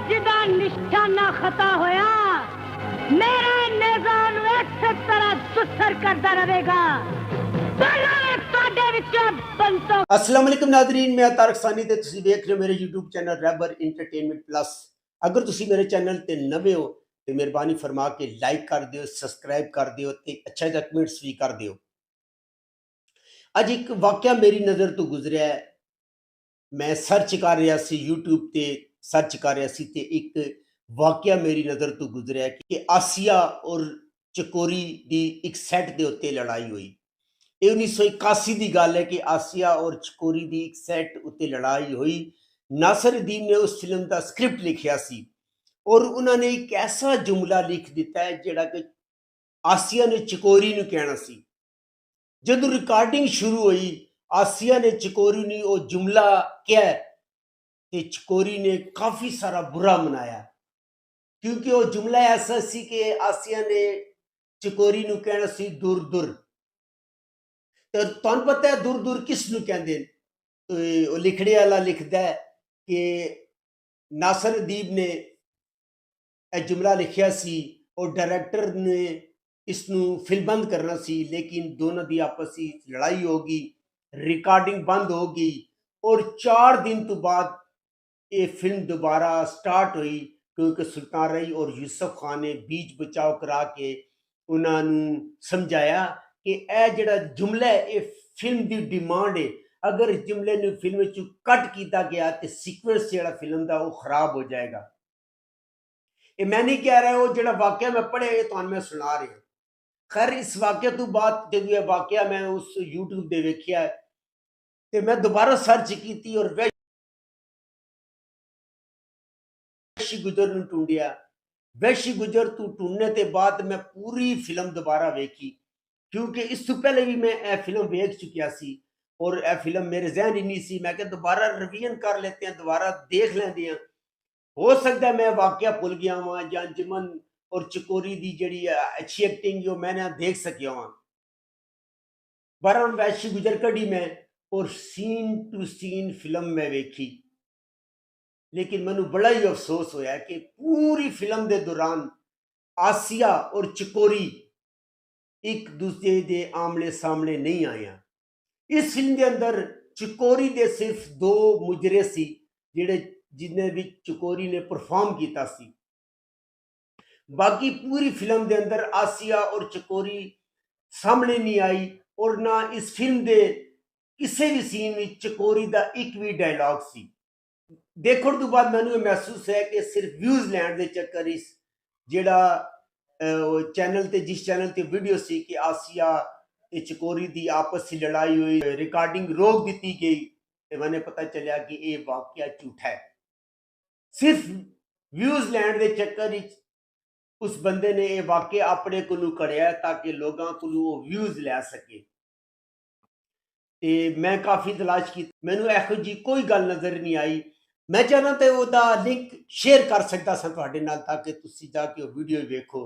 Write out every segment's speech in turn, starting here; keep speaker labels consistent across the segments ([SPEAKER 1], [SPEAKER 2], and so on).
[SPEAKER 1] जिदा निशाना खता होया मेरे नेज़ा नूं इस तरह दुसर करदा रहेगा।
[SPEAKER 2] अस्सलाम वालेकुम नादरीन, मैं तारक सानी ते तुसीं देख रहे हो मेरे यूट्यूब चैनल रैबर इंटरटेनमेंट प्लस। अगर तुसीं मेरे चैनल ते नवे हो तो मेहरबानी फरमा के लाइक कर दियो, सब्सक्राइब कर दियो ते अच्छा जा कमेंट्स भी कर दियो। अज एक वाकया मेरी नज़र तो गुजरिया है। मैं सर्च कर रहा सी यूट्यूब ते सर्च कर रहा सी ते एक वाकया मेरी नज़र तो गुजरिया कि आसिया और चकोरी दी एक सैट दे उत्ते लड़ाई हुई। ये 1981 की गल है कि आसिया और चकोरी की एक सैट उत्ते लड़ाई हुई। नासिरुद्दीन ने उस फिल्म का स्क्रिप्ट लिखिया सी और उन्होंने एक ऐसा जुमला लिख दिता है जिहड़ा कि आसिया ने चकोरी नूं कहना सी। जदों रिकॉर्डिंग शुरू हुई, आसिया ने चकोरी ने वो जुमला कहा तो चकोरी ने काफ़ी सारा बुरा मनाया, क्योंकि वो जुमला ऐसा सी कि आसिया ने चकोरी नूं कहना सी दूर दूर। तो तुहानूं पता है दूर दूर किस नूं कहंदे ने? तो लिखने वाला लिखता है कि नासिरुद्दीन ने यह जुमला लिखिया सी और डायरैक्टर ने इसनूं फिल्मबंद करना सी, लेकिन दोनों की आपस में लड़ाई हो गई, रिकॉर्डिंग बंद हो गई और 4 दिन तो बाद ये फिल्म दोबारा स्टार्ट हुई, क्योंकि सुल्तान रही और यूसुफ खान ने बीच बचाव करा के उन्होंने समझाया कि यह जिहड़ा जुमला है ये फिल्म की डिमांड है। अगर इस जुमले ने फिल्म चो कट किया गया तो सीक्वेंस जिहड़ा फिल्म का वो खराब हो जाएगा। ये मैं नहीं कह रहा, वो जिहड़ा वाकया मैं पढ़िया ये तुहानूं मैं सुना रहा। खैर इस वाकया तो बाद जब यह वाकया मैं उस यूट्यूब पर वेखिया तो मैं दोबारा सर्च की और वैशी गुजर नूं ढूंढिया। वैशी गुजर तू ढूंढने के बाद मैं पूरी फिल्म दोबारा वेखी, क्योंकि इस तो पहले भी मैं यह फिल्म वेख चुकिया सी और यह फिल्म मेरे जहन ही नहीं सी। मैं क्या दोबारा रिवीजन कर लेते हैं, दोबारा देख लेंदे हैं। हो सकता है मैं वाकया भुल गया वहाँ या अंजुमन और चकोरी की जी अच्छी एक्टिंग जो मैंने देख सकिया वहाँ। बहरहाल वैशी गुजर कड़ी मैं और सीन टू सीन फिल्म में वेखी, लेकिन मैनू बड़ा ही अफसोस होया कि पूरी फिल्म के दौरान आसिया और चकोरी एक दूसरे के आमने सामने नहीं आया। इस फिल्म के अंदर चकोरी के सिर्फ 2 मुजरे सी जिहड़े जिन्हें भी चकोरी ने परफॉर्म किया सी। बाकी पूरी फिल्म के अंदर आसिया और चकोरी सामने नहीं आई और ना इस फिल्म के किसी भी सीन में चकोरी का एक भी डायलॉग सी। देखने तो बाद मैनू महसूस है कि सिर्फ व्यूज़ लैण के चक्कर इस जिहड़ा चैनल ते जिस चैनल ते वीडियो सी कि आसिया ते चकोरी की आपस की लड़ाई हुई, रिकॉर्डिंग रोक दी गई तो मैंने पता चलिया कि ये वाकया झूठा है। सिर्फ व्यूज़ लैण के चक्कर उस बंदे ने यह वाकया अपने को कढ़िया ताकि लोगों को व्यूज़ लै सके। तो मैं काफ़ी तलाश की, मैनू इहो जी कोई गल नज़र नहीं आई। मैं चाहना तो वह लिंक शेयर कर सकता सा तुहाडे नाल ताकि तुसी जाके वीडियो वेखो,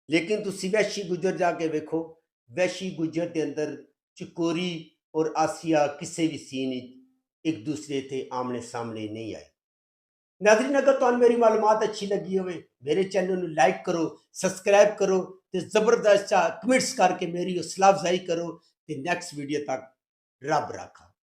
[SPEAKER 2] लेकिन तुसी वैशी गुजर जाके वेखो। वैशी गुजर के अंदर चकोरी और आसिया किसी भी सीन एक दूसरे के आमने सामने नहीं आए। नाज़रीन, अगर तुहानूं मेरी मालूमात अच्छी लगी हो मेरे चैनल को लाइक करो, सब्सक्राइब करो तो जबरदस्त कमेंट्स करके मेरी हौसला अफजाई करो। तो नैक्सट वीडियो तक रब राखा।